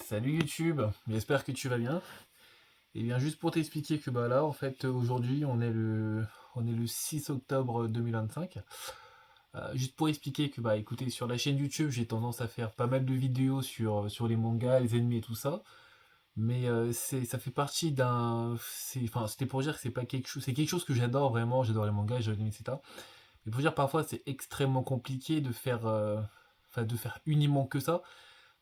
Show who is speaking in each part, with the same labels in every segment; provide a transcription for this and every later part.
Speaker 1: Salut YouTube, j'espère que tu vas bien. Et bien juste pour t'expliquer que là en fait aujourd'hui on est le 6 octobre 2025. Juste pour expliquer que écoutez, sur la chaîne YouTube j'ai tendance à faire pas mal de vidéos sur les mangas, les ennemis et tout ça. Mais ça fait partie enfin c'était pour dire que c'est pas quelque chose. C'est quelque chose que j'adore vraiment, j'adore les mangas, j'adore les animés, etc. Mais pour dire parfois c'est extrêmement compliqué de faire uniquement que ça.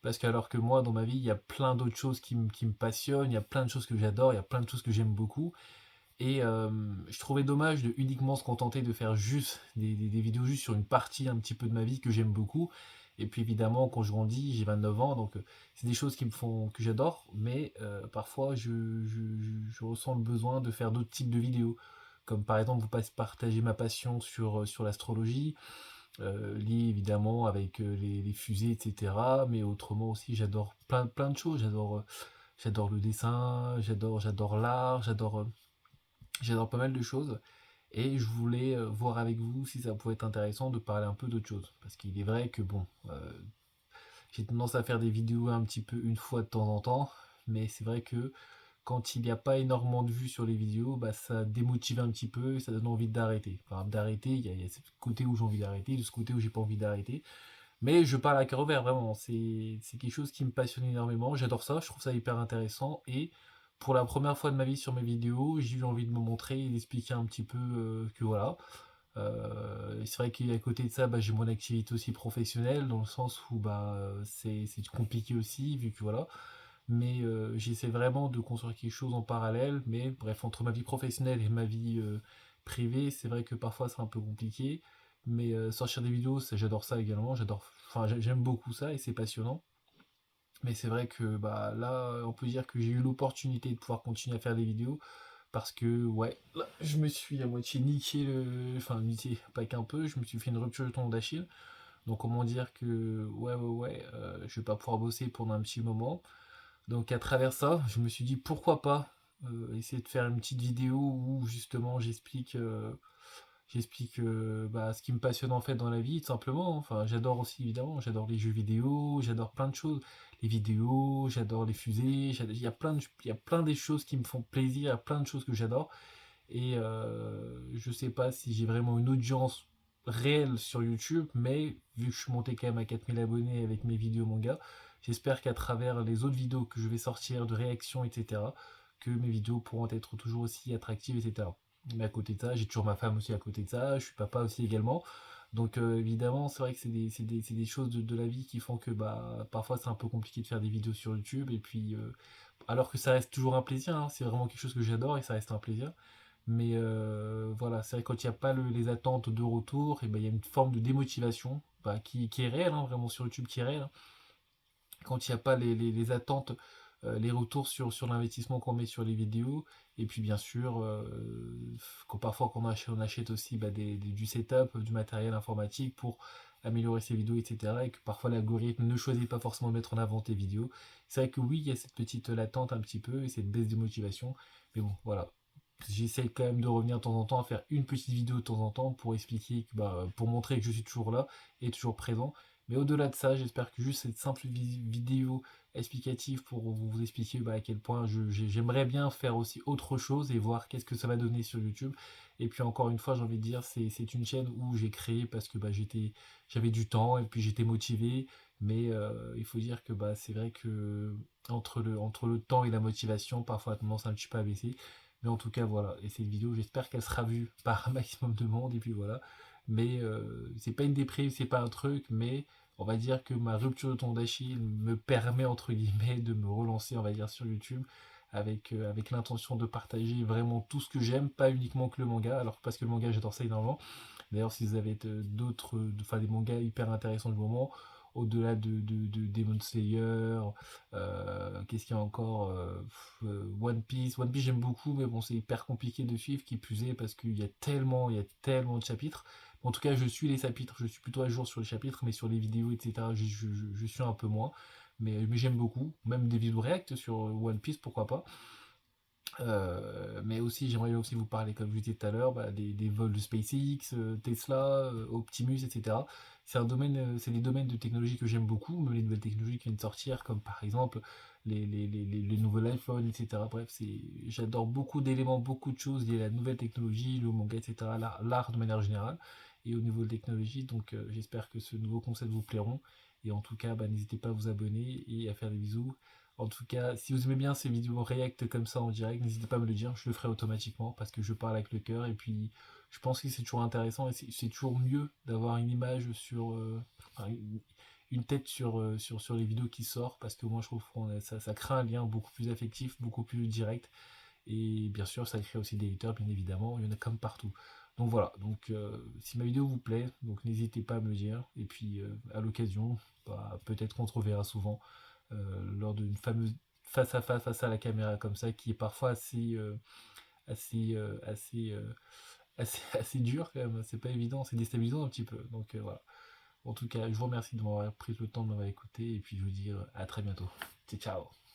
Speaker 1: Parce que alors que moi, dans ma vie, il y a plein d'autres choses qui me passionnent, il y a plein de choses que j'adore, il y a plein de choses que j'aime beaucoup. Et je trouvais dommage de uniquement se contenter de faire juste des vidéos juste sur une partie un petit peu de ma vie que j'aime beaucoup. Et puis évidemment, quand je grandis, j'ai 29 ans, donc c'est des choses que j'adore, mais parfois je ressens le besoin de faire d'autres types de vidéos. Comme par exemple, vous partager ma passion sur l'astrologie, lié évidemment avec les fusées, etc. Mais autrement aussi, j'adore plein de choses. J'adore le dessin, j'adore l'art, j'adore pas mal de choses. Et je voulais voir avec vous si ça pouvait être intéressant de parler un peu d'autre chose. Parce qu'il est vrai que bon, j'ai tendance à faire des vidéos un petit peu une fois de temps en temps. Mais c'est vrai que quand il n'y a pas énormément de vues sur les vidéos, ça démotive un petit peu, ça donne envie d'arrêter. Enfin, d'arrêter, il y a ce côté où j'ai envie d'arrêter, de ce côté où j'ai pas envie d'arrêter. Mais je parle à cœur ouvert, vraiment. C'est quelque chose qui me passionne énormément. J'adore ça, je trouve ça hyper intéressant. Et pour la première fois de ma vie sur mes vidéos, j'ai eu envie de me montrer et d'expliquer un petit peu que voilà. Et c'est vrai qu'à côté de ça, j'ai mon activité aussi professionnelle, dans le sens où c'est compliqué aussi, vu que voilà. Mais j'essaie vraiment de construire quelque chose en parallèle. Mais bref, entre ma vie professionnelle et ma vie privée, c'est vrai que parfois c'est un peu compliqué. Mais sortir des vidéos, j'adore ça également. Enfin, j'aime beaucoup ça et c'est passionnant. Mais c'est vrai que là, on peut dire que j'ai eu l'opportunité de pouvoir continuer à faire des vidéos parce que ouais, là, je me suis à moitié niqué enfin niqué, pas qu'un peu, je me suis fait une rupture de tendon d'Achille. Donc comment dire que ouais, je vais pas pouvoir bosser pendant un petit moment. Donc à travers ça, je me suis dit pourquoi pas essayer de faire une petite vidéo où justement j'explique ce qui me passionne en fait dans la vie, tout simplement. Enfin, j'adore aussi évidemment, j'adore les jeux vidéo, j'adore plein de choses, les vidéos, j'adore les fusées, il y a plein des choses qui me font plaisir, il y a plein de choses que j'adore. Et je sais pas si j'ai vraiment une audience réelle sur YouTube, mais vu que je suis monté quand même à 4000 abonnés avec mes vidéos manga, j'espère qu'à travers les autres vidéos que je vais sortir de réactions, etc., que mes vidéos pourront être toujours aussi attractives, etc. Mais à côté de ça, j'ai toujours ma femme aussi à côté de ça, je suis papa aussi également. Donc évidemment, c'est vrai que c'est des choses de la vie qui font que parfois c'est un peu compliqué de faire des vidéos sur YouTube. Et puis, alors que ça reste toujours un plaisir, hein, c'est vraiment quelque chose que j'adore et ça reste un plaisir. Mais voilà, c'est vrai que quand il n'y a pas les attentes de retour, et il y a une forme de démotivation qui est réelle, hein, vraiment sur YouTube, qui est réelle, hein. Quand il n'y a pas les attentes, les retours sur l'investissement qu'on met sur les vidéos, et puis bien sûr, parfois on achète aussi du setup, du matériel informatique pour améliorer ses vidéos, etc. Et que parfois l'algorithme ne choisit pas forcément de mettre en avant tes vidéos. C'est vrai que oui, il y a cette petite latente un petit peu, et cette baisse de motivation, mais bon, voilà. J'essaie quand même de revenir de temps en temps à faire une petite vidéo de temps en temps pour expliquer, pour montrer que je suis toujours là et toujours présent. Mais au-delà de ça, j'espère que juste cette simple vidéo explicative pour vous expliquer à quel point j'aimerais bien faire aussi autre chose et voir qu'est-ce que ça va donner sur YouTube. Et puis encore une fois, j'ai envie de dire, c'est une chaîne où j'ai créé parce que j'avais du temps et puis j'étais motivé. Mais il faut dire que c'est vrai que entre le temps et la motivation, parfois la tendance un petit peu à baisser. Mais en tout cas, voilà. Et cette vidéo, j'espère qu'elle sera vue par un maximum de monde. Et puis voilà. Mais c'est pas une déprime, c'est pas un truc. Mais on va dire que ma rupture de tendon d'Achille me permet, entre guillemets, de me relancer, on va dire, sur YouTube. Avec l'intention de partager vraiment tout ce que j'aime, pas uniquement que le manga. Alors, parce que le manga, j'adore ça énormément. D'ailleurs, si vous avez enfin des mangas hyper intéressants du moment, au-delà de Demon Slayer, qu'est-ce qu'il y a encore One Piece. One Piece, j'aime beaucoup, mais bon, c'est hyper compliqué de suivre, qui plus est, parce qu'il y a tellement de chapitres. En tout cas, je suis les chapitres, je suis plutôt à jour sur les chapitres, mais sur les vidéos, etc., je suis un peu moins. Mais j'aime beaucoup, même des vidéos react sur One Piece, pourquoi pas. Mais aussi, j'aimerais aussi vous parler, comme je vous disais tout à l'heure, des vols de SpaceX, Tesla, Optimus, etc. C'est des domaines de technologie que j'aime beaucoup, mais les nouvelles technologies qui viennent de sortir, comme par exemple les nouveaux iPhones, etc. Bref, j'adore beaucoup d'éléments, beaucoup de choses liées à la nouvelle technologie, le manga, etc., l'art de manière générale, et au niveau de technologie. Donc j'espère que ce nouveau concept vous plairont. Et en tout cas, n'hésitez pas à vous abonner et à faire des bisous. En tout cas, si vous aimez bien ces vidéos react comme ça en direct, n'hésitez pas à me le dire, je le ferai automatiquement parce que je parle avec le cœur et puis je pense que c'est toujours intéressant et c'est toujours mieux d'avoir une image sur, enfin, une tête sur les vidéos qui sortent parce que moi je trouve que ça crée un lien beaucoup plus affectif, beaucoup plus direct et bien sûr ça crée aussi des haters bien évidemment, il y en a comme partout. Donc voilà, donc si ma vidéo vous plaît, donc n'hésitez pas à me le dire et puis à l'occasion, peut-être qu'on se reverra souvent lors d'une fameuse face à la caméra comme ça, qui est parfois assez, assez dur quand même. C'est pas évident, c'est déstabilisant un petit peu. Donc voilà. En tout cas, je vous remercie de m'avoir pris le temps de m'avoir écouté et puis je vous dis à très bientôt. Ciao, ciao.